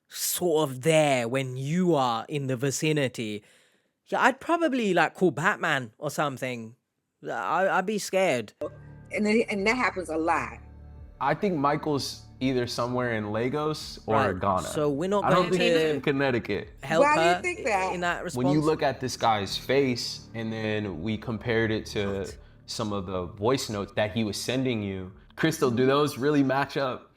sort of there when you are in the vicinity, yeah, I'd probably like call Batman or something. I'd be scared. And that happens a lot. I think Michael's either somewhere in Lagos or Right, Ghana. so we're not I don't going think he's to in Connecticut. help Why do you her think that? in that response. When you look at this guy's face and then we compared it to some of the voice notes that he was sending you, Crystal, do those really match up?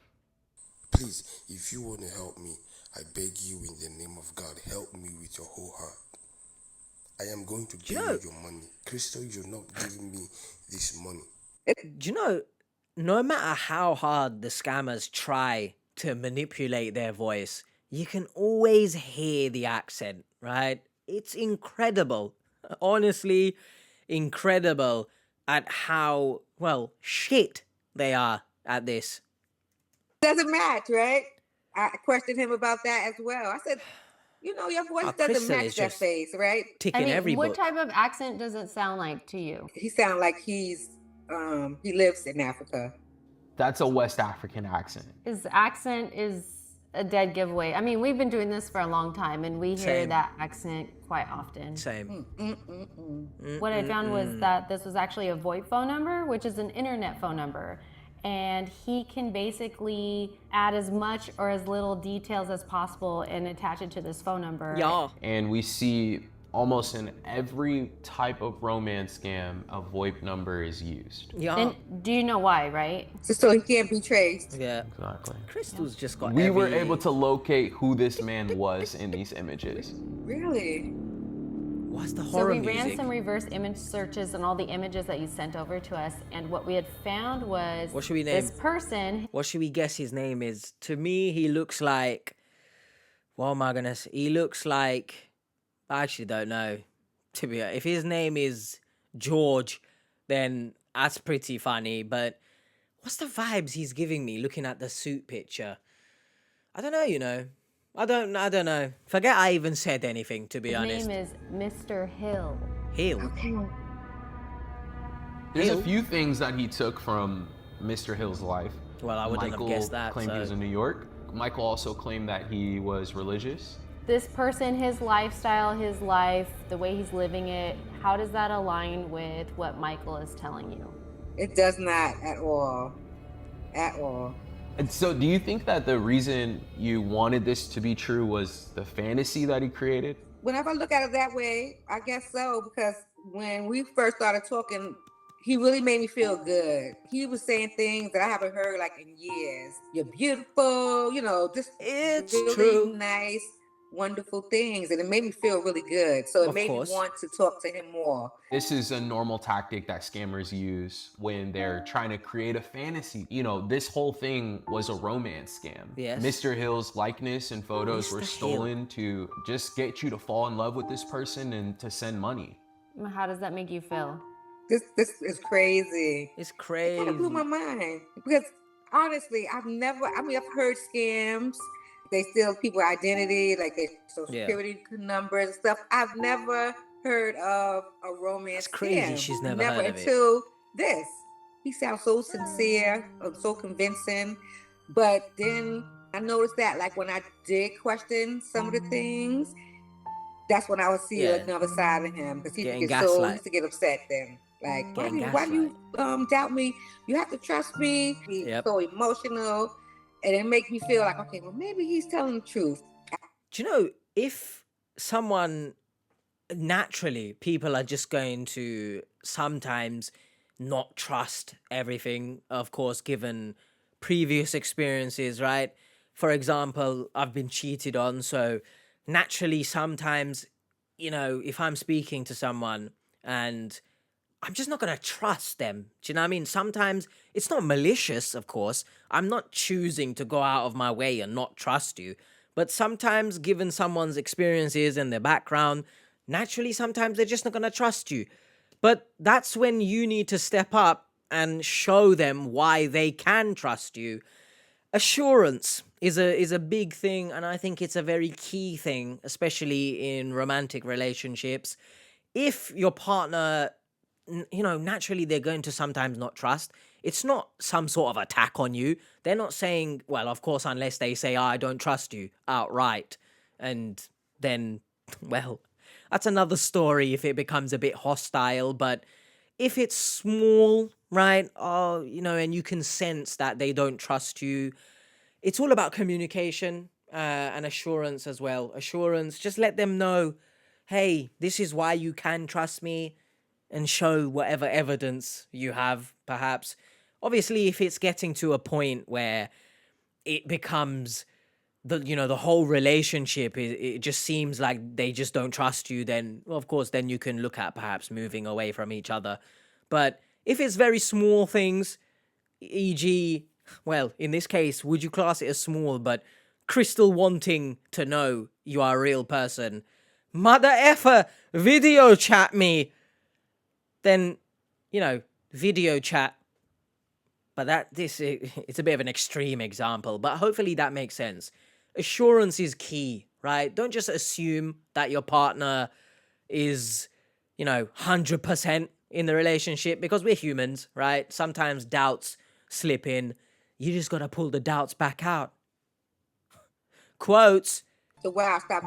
Please, if you want to help me, I beg you in the name of God, help me with your whole heart. I am going to give you your money. Crystal, you're not giving me this money. Do you know, no matter how hard the scammers try to manipulate their voice, you can always hear the accent, right? It's incredible. Honestly, incredible at how, well, shit they are at this. Doesn't match, right? I questioned him about that as well. I said, you know, your voice doesn't Crystal match is that just face, right? ticking every what book. type of accent does it sound like to you? He sounds like he lives in Africa. That's a West African accent. His accent is a dead giveaway. I mean, we've been doing this for a long time and we hear Same. that accent quite often. Same. What I found was that this was actually a VoIP phone number, which is an internet phone number. And he can basically add as much or as little details as possible and attach it to this phone number. Yeah. And we see almost in every type of romance scam, a VoIP number is used. Yeah. And do you know why, right? So he can't be traced. Yeah. Exactly. Crystal's just got We were every- able to locate who this man was in these images. Really? What's the So horror we music? ran some reverse image searches on all the images that you sent over to us, and what we had found was What should we this name? person. What should we guess his name is? To me, he looks like... What am I gonna say? He looks like... I actually don't know. To be honest, if his name is George, then that's pretty funny. But what's the vibes he's giving me looking at the suit picture? I don't know, you know. I don't know. Forget I even said anything, to be His honest. name is Mr. Hill. Hill. Okay. There's Hill? a few things that he took from Mr. Hill's life. Well, I wouldn't Michael have guessed that. claimed he was So. in New York. Michael also claimed that he was religious. This person, his lifestyle, his life, the way he's living it, how does that align with what Michael is telling you? It does not at all. At all. And so do you think that the reason you wanted this to be true was the fantasy that he created? Whenever I look at it that way, I guess so, because when we first started talking, he really made me feel good. He was saying things that I haven't heard like in years. You're beautiful, just It's really true. nice, wonderful things. And it made me feel really good. So it Of made me course. want to talk to him more. This is a normal tactic that scammers use when they're trying to create a fantasy. This whole thing was a romance scam. Yes. Mr. Hill's likeness and photos were Mr. stolen to just get you to fall in love with this person and to send money. How does that make you feel? This is crazy. It's It crazy. kind of blew my mind because honestly, I've heard scams. They steal people's identity, like their social security numbers and stuff. I've never heard of a romance It's crazy. scam. She's never heard of it. Until this. He sounds so sincere, so convincing. But then I noticed that, like when I did question some of the things, that's when I would see another side of him, because he used to get upset then. Like, why do you doubt me? You have to trust me. He's so emotional. And it makes me feel like, okay, well, maybe he's telling the truth. Do you know, if someone, naturally, people are just going to sometimes not trust everything, of course, given previous experiences, right? For example, I've been cheated on, so naturally, sometimes, if I'm speaking to someone and I'm just not going to trust them. Do you know what I mean? Sometimes it's not malicious, of course. I'm not choosing to go out of my way and not trust you. But sometimes, given someone's experiences and their background, naturally, sometimes they're just not going to trust you. But that's when you need to step up and show them why they can trust you. Assurance is a big thing, and I think it's a very key thing, especially in romantic relationships. If your partner, naturally they're going to sometimes not trust. It's not some sort of attack on you. They're not saying, well, of course, unless they say, I don't trust you outright. And then, well, that's another story if it becomes a bit hostile. But if it's small, right, and you can sense that they don't trust you, it's all about communication and assurance as well. Assurance, just let them know, hey, this is why you can trust me. And show whatever evidence you have, perhaps. Obviously, if it's getting to a point where it becomes the whole relationship, it just seems like they just don't trust you, then, well, of course, then you can look at perhaps moving away from each other. But if it's very small things, e.g., well, in this case, would you class it as small, but Crystal wanting to know you are a real person, mother effer, video chat me, then, video chat. But it's a bit of an extreme example, but hopefully that makes sense. Assurance is key, right? Don't just assume that your partner is, 100% in the relationship, because we're humans, right? Sometimes doubts slip in. You just got to pull the doubts back out. Quotes. So why I stopped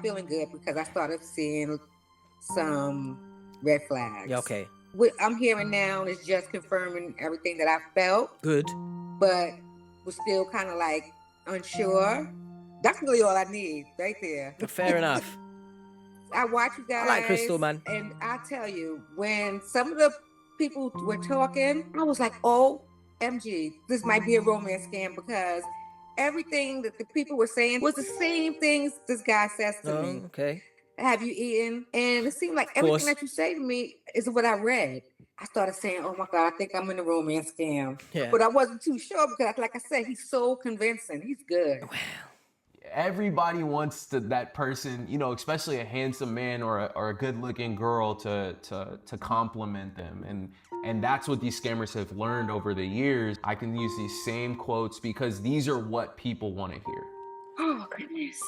feeling good, because I started seeing some red flags. Okay. What I'm hearing now is just confirming everything that I felt. Good. But was still kind of like unsure. That's really all I need right there. Fair enough. I watch you guys. I like Crystal, man. And I tell you, when some of the people were talking, I was like, OMG, this might be a romance scam, because everything that the people were saying was the same things this guy says to me. Okay. Have you eaten? And it seemed like everything that you say to me is what I read. I started saying, oh my God, I think I'm in a romance scam. Yeah. But I wasn't too sure, because like I said, he's so convincing. He's good. Everybody wants that person, especially a handsome man or a good-looking girl to compliment them. And that's what these scammers have learned over the years. I can use these same quotes because these are what people want to hear. Oh, goodness.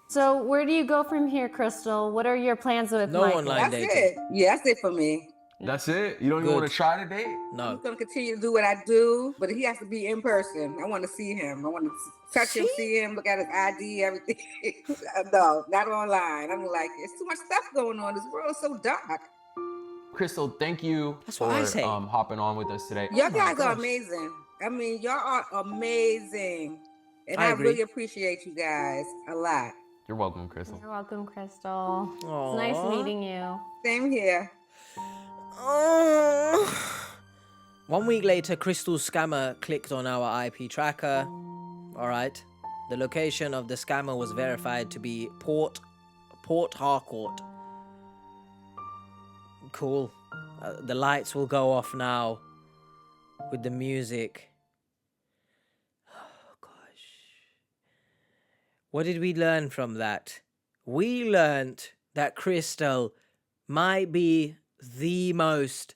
So where do you go from here, Crystal? What are your plans with Michael? Online That's dating. it. Yeah, that's it for me. That's it? You don't even want to try to date? No. I'm going to continue to do what I do, but he has to be in person. I want to see him. I want to touch him, see him, look at his ID, everything. No, not online. I'm like, it's too much stuff going on. This world is so dark. Crystal, thank you for hopping on with us today. Y'all guys are amazing. I mean, y'all are amazing. And I I agree. really appreciate you guys a lot. You're welcome, Crystal. You're welcome, Crystal. It's Aww. nice meeting you. Same here. Oh. 1 week later, Crystal's scammer clicked on our IP tracker. Alright. The location of the scammer was verified to be Port Harcourt. Cool. The lights will go off now with the music. Oh, gosh. What did we learn from that? We learned that Crystal might be the most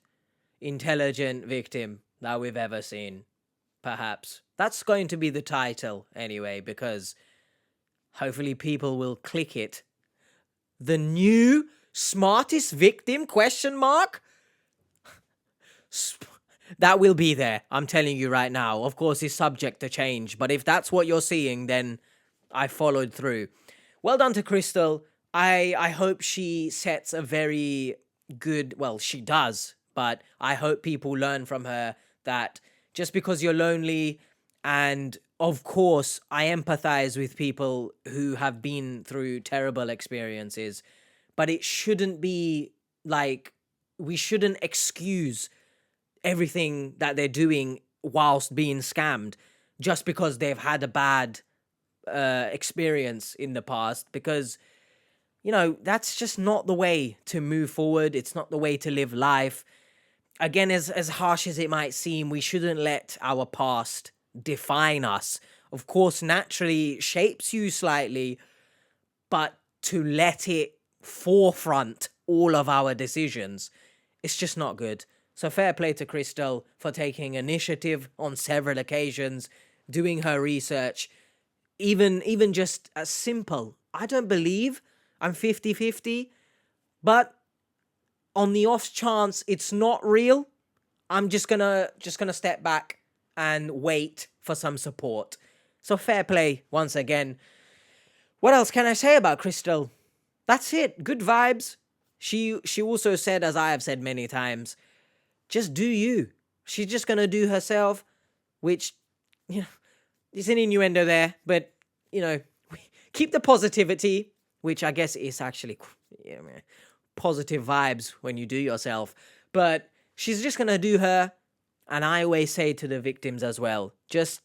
intelligent victim that we've ever seen. Perhaps. That's going to be the title anyway, because hopefully people will click it. The new smartest victim ? That will be there. I'm telling you right now. Of course, it's subject to change, but if that's what you're seeing, then I followed through. Well done to Crystal. I hope she sets a very good, well, she does, but I hope people learn from her that just because you're lonely, and of course, I empathize with people who have been through terrible experiences, but it shouldn't be like, we shouldn't excuse everything that they're doing whilst being scammed just because they've had a bad experience in the past, because you know, that's just not the way to move forward. It's not the way to live life. Again, as harsh as it might seem, we shouldn't let our past define us. Of course, naturally shapes you slightly, but to let it forefront all of our decisions, it's just not good. So fair play to Crystal for taking initiative on several occasions, doing her research, even just as simple. I don't believe I'm 50-50, but on the off chance it's not real, I'm just gonna step back and wait for some support. So fair play once again. What else can I say about Crystal? That's it. Good vibes. She also said, as I have said many times, just do you. She's just gonna do herself, which, you know, there's an innuendo there, but, you know, keep the positivity, which I guess is actually, yeah, man, positive vibes when you do yourself. But she's just gonna do her, and I always say to the victims as well, just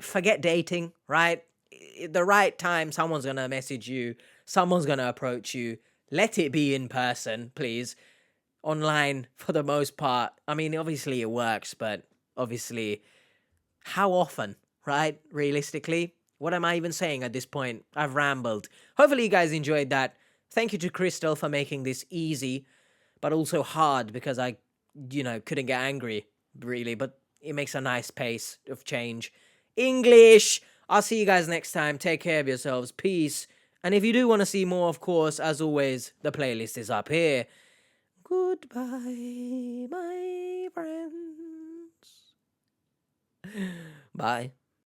forget dating, right? At the right time, someone's gonna message you, someone's gonna approach you. Let it be in person, please. Online, for the most part. I mean, obviously it works, but obviously, how often, right? Realistically, what am I even saying at this point? I've rambled. Hopefully you guys enjoyed that. Thank you to Crystal for making this easy, but also hard, because I, couldn't get angry, really, but it makes a nice pace of change. English! I'll see you guys next time. Take care of yourselves. Peace. And if you do want to see more, of course, as always, the playlist is up here. Goodbye, my friends. Bye.